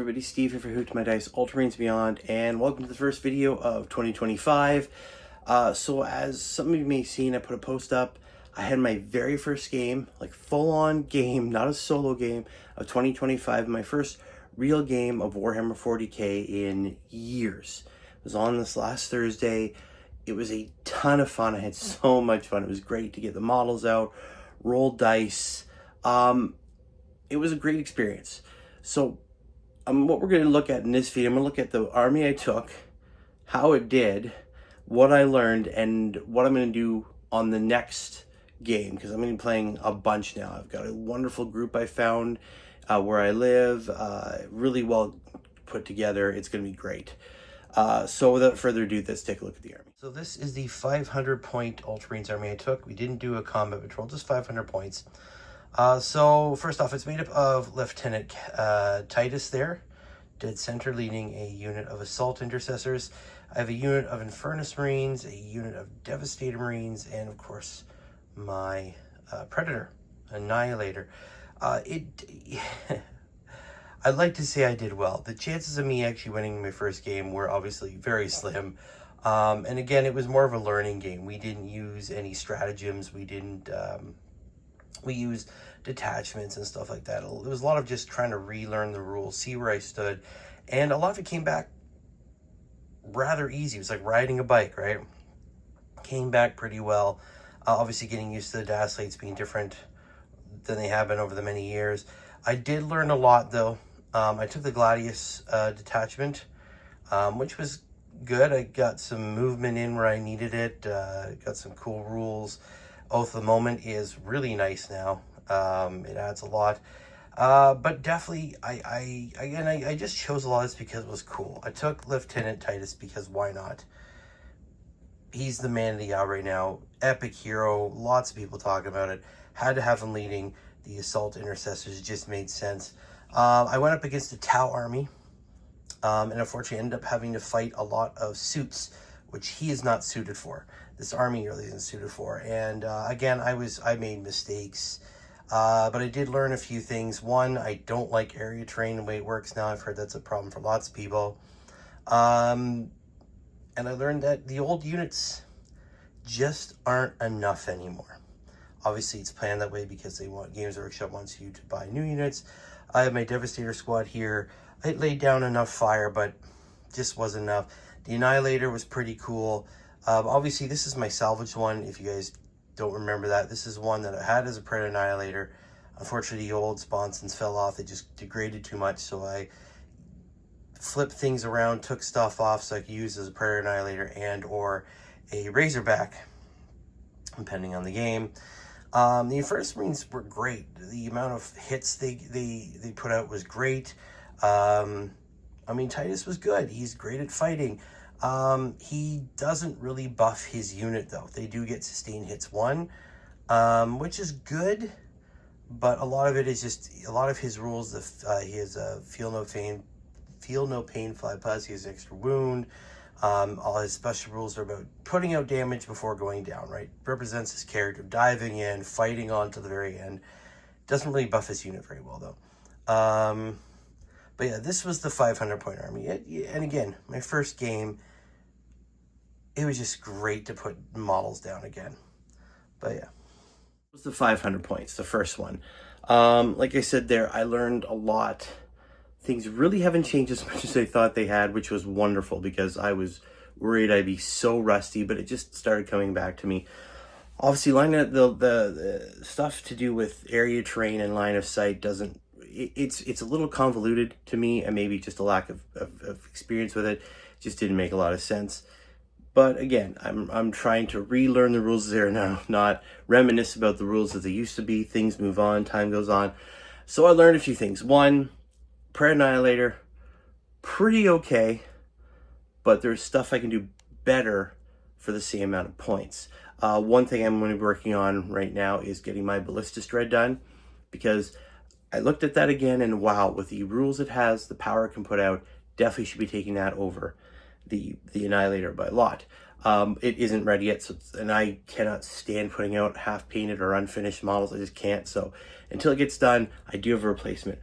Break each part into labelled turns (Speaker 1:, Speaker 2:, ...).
Speaker 1: everybody, Steve here for Who to My Dice Ultramarines Beyond, and welcome to the first video of 2025. So as some of you may have seen, I put a post up. I had my very first game, like full-on game, not a solo game, of 2025. My first real game of Warhammer 40k in years. It was on this last Thursday. It was a ton of fun. I had so much fun. It was great to get the models out, roll dice. It was a great experience. So what we're going to look at in this video, I'm going to look at the army I took, how it did, what I learned, and what I'm going to do on the next game, because I'm going to be playing a bunch now. I've got a wonderful group I found where I live, really well put together. It's going to be great. So without further ado, let's take a look at the army. So this is the 500 point Ultramarines army I took. We didn't do a combat patrol, just 500 points. So first off, it's made up of Lieutenant Titus there, dead center, leading a unit of assault intercessors. I have a unit of Infernus Marines, a unit of Devastator Marines, and of course my Predator, Annihilator. I'd like to say I did well. The chances of me actually winning my first game were obviously very slim. And again, it was more of a learning game. We didn't use any stratagems. We used detachments and stuff like that. It was a lot of just trying to relearn the rules, see where I stood, and a lot of it came back rather easy. It was like riding a bike, right? Came back pretty well. Obviously getting used to the dash slates being different than they have been over the many years. I did learn a lot though. I took the Gladius detachment, which was good. I got some movement in where I needed it, got some cool rules. Oath of the Moment is really nice now. It adds a lot. But definitely, I just chose a lot of this because it was cool. I took Lieutenant Titus because why not? He's the man of the hour right now. Epic hero. Lots of people talking about it. Had to have him leading the assault intercessors. It just made sense. I went up against the Tau army. And unfortunately ended up having to fight a lot of suits, which he is not suited for. This army really isn't suited for. And again, I made mistakes, but I did learn a few things. One, I don't like area terrain the way it works now. I've heard that's a problem for lots of people. And I learned that the old units just aren't enough anymore. Obviously, it's planned that way because Games Workshop wants you to buy new units. I have my Devastator squad here. I laid down enough fire, but just wasn't enough. The Annihilator was pretty cool. Obviously, this is my salvage one. If you guys don't remember that, this is one that I had as a Predator Annihilator. Unfortunately, the old sponsons fell off. They just degraded too much, so I flipped things around, took stuff off so I could use as a Predator Annihilator and or a Razorback, depending on the game. The Infernus Marines were great. The amount of hits they put out was great. I mean, Titus was good. He's great at fighting. He doesn't really buff his unit though. They do get sustained hits 1, which is good, but a lot of it is just a lot of his rules. He has a feel no pain, fly pus. He has extra wound. All his special rules are about putting out damage before going down. Right, represents his character diving in, fighting on to the very end. Doesn't really buff his unit very well though. But yeah, this was the 500 point army. And again, my first game, it was just great to put models down again. But yeah. It was the 500 points, the first one. Like I said there, I learned a lot. Things really haven't changed as much as I thought they had, which was wonderful because I was worried I'd be so rusty, but it just started coming back to me. Obviously, the stuff to do with area terrain and line of sight doesn't, it's a little convoluted to me, and maybe just a lack of experience with it. Just didn't make a lot of sense. But again, I'm trying to relearn the rules there now, not reminisce about the rules as they used to be. Things move on, time goes on. So I learned a few things. One, Predator Annihilator, pretty okay, but there's stuff I can do better for the same amount of points. One thing I'm going to be working on right now is getting my Ballistus Dread done, because I looked at that again, and wow, with the rules it has, the power it can put out, definitely should be taking that over the Annihilator by a lot. It isn't ready yet, and I cannot stand putting out half-painted or unfinished models. I just can't. So until it gets done, I do have a replacement.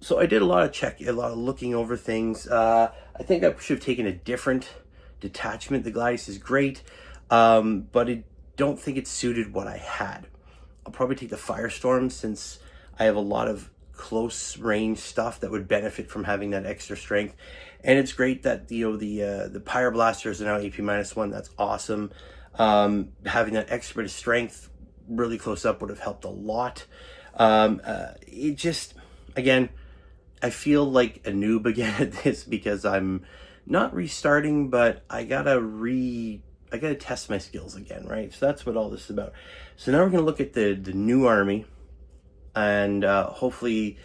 Speaker 1: So I did a lot of looking over things. I think I should have taken a different detachment. The Gladius is great, but I don't think it suited what I had. I'll probably take the Firestorm since I have a lot of close range stuff that would benefit from having that extra strength. And it's great that the Pyroblasters are now AP -1. That's awesome. Having that extra bit of strength really close up would have helped a lot. It just, again, I feel like a noob again at this because I'm not restarting, but I gotta test my skills again, right? So that's what all this is about. So now we're gonna look at the new army, and hopefully,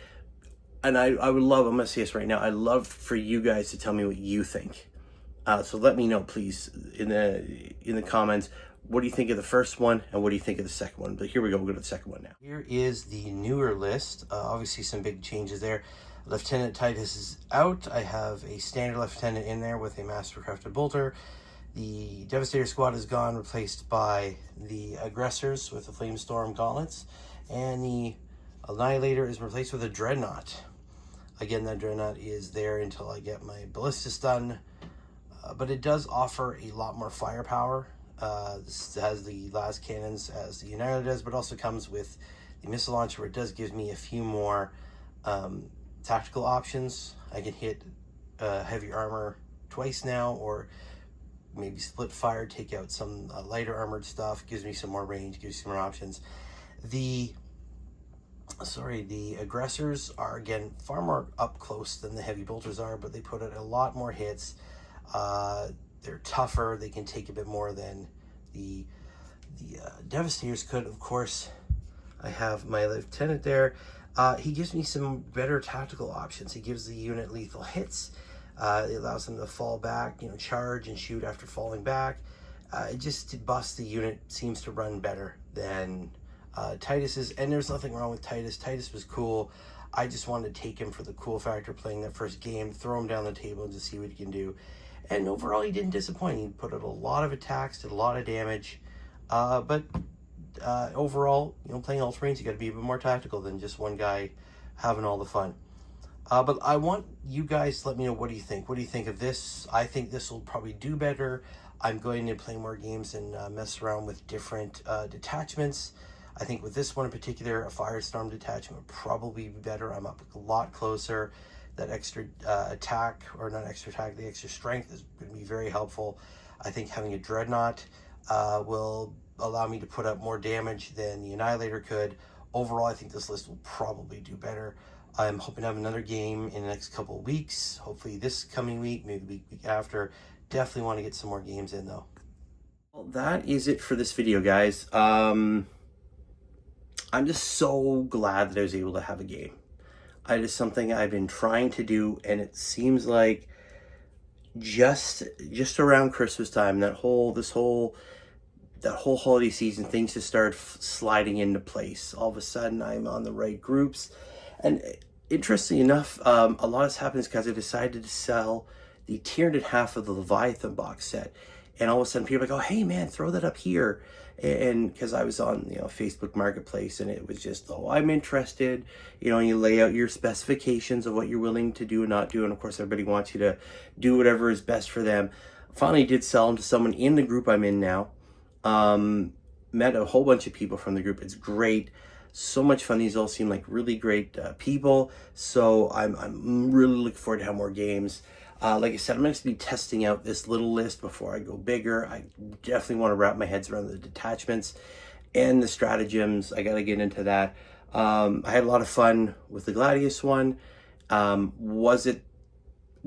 Speaker 1: and I would love, I'm gonna say this right now, I'd love for you guys to tell me what you think. So let me know, please, in the comments. What do you think of the first one, and what do you think of the second one? But here we go. We'll go to the second one now. Here is the newer list. Obviously, some big changes there. Lieutenant Titus is out. I have a standard lieutenant in there with a mastercrafted bolter. The Devastator squad is gone, replaced by the aggressors with the Flamestorm gauntlets, and the Annihilator is replaced with a Dreadnought. Again, that Dreadnought is there until I get my ballistas done, but it does offer a lot more firepower. This has the las cannons as the Annihilator does, but also comes with the missile launcher, where it does give me a few more tactical options. I can hit heavy armor twice now, or maybe split fire, take out some lighter armored stuff. Gives me some more range, gives me some more options. The aggressors are, again, far more up close than the heavy bolters are, but they put out a lot more hits. They're tougher. They can take a bit more than the Devastators could. Of course, I have my lieutenant there. He gives me some better tactical options. He gives the unit lethal hits. It allows them to fall back, charge and shoot after falling back. It just, to bust the unit, seems to run better than Titus's. And there's nothing wrong with Titus. Titus was cool. I just wanted to take him for the cool factor playing that first game, throw him down the table and just see what he can do. And overall, he didn't disappoint. He put out a lot of attacks, did a lot of damage. But overall, playing Ultramarines, you got to be a bit more tactical than just one guy having all the fun. But I want you guys to let me know, what do you think? What do you think of this? I think this will probably do better. I'm going to play more games and mess around with different detachments. I think with this one in particular, a Firestorm detachment would probably be better. I'm up a lot closer. That extra attack, or not extra attack, the extra strength is going to be very helpful. I think having a Dreadnought will allow me to put up more damage than the Annihilator could. Overall, I think this list will probably do better. I'm hoping to have another game in the next couple of weeks. Hopefully this coming week, maybe the week after. Definitely want to get some more games in, though. Well, that is it for this video, guys. I'm just so glad that I was able to have a game. It is something I've been trying to do, and it seems like just around Christmas time, that whole holiday season, things just started sliding into place. All of a sudden, I'm on the right groups, and interestingly enough, a lot has happened because I decided to sell the tiered half of the Leviathan box set, and all of a sudden, people are like, "Oh, hey man, throw that up here." And because I was on Facebook Marketplace, and it was just, "Oh, I'm interested," you lay out your specifications of what you're willing to do and not do, and of course everybody wants you to do whatever is best for them. Finally did sell them to someone in the group I'm in now. Met a whole bunch of people from the group. It's great, so much fun. These all seem like really great people, so I'm really looking forward to have more games. Like I said, I'm going to be testing out this little list before I go bigger. I definitely want to wrap my heads around the detachments and the stratagems. I got to get into that. I had a lot of fun with the Gladius one.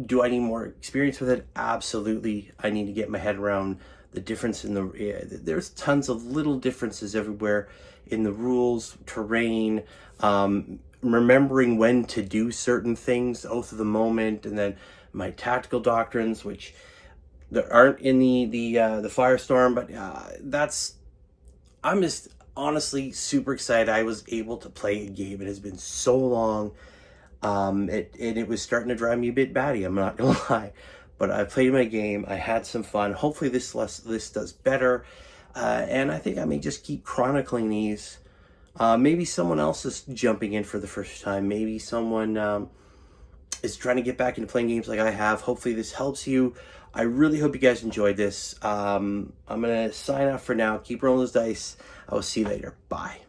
Speaker 1: Do I need more experience with it? Absolutely. I need to get my head around the difference in there's tons of little differences everywhere in the rules, terrain, remembering when to do certain things, oath of the moment, and then my tactical doctrines, which there aren't in the Firestorm, but I'm just honestly super excited. I was able to play a game. It has been so long. It was starting to drive me a bit batty, I'm not gonna lie. But I played my game. I had some fun. Hopefully this list does better. And I think I may just keep chronicling these. Maybe someone else is jumping in for the first time. Maybe someone is trying to get back into playing games like I have. Hopefully this helps you. I really hope you guys enjoyed this. I'm going to sign off for now. Keep rolling those dice. I will see you later. Bye.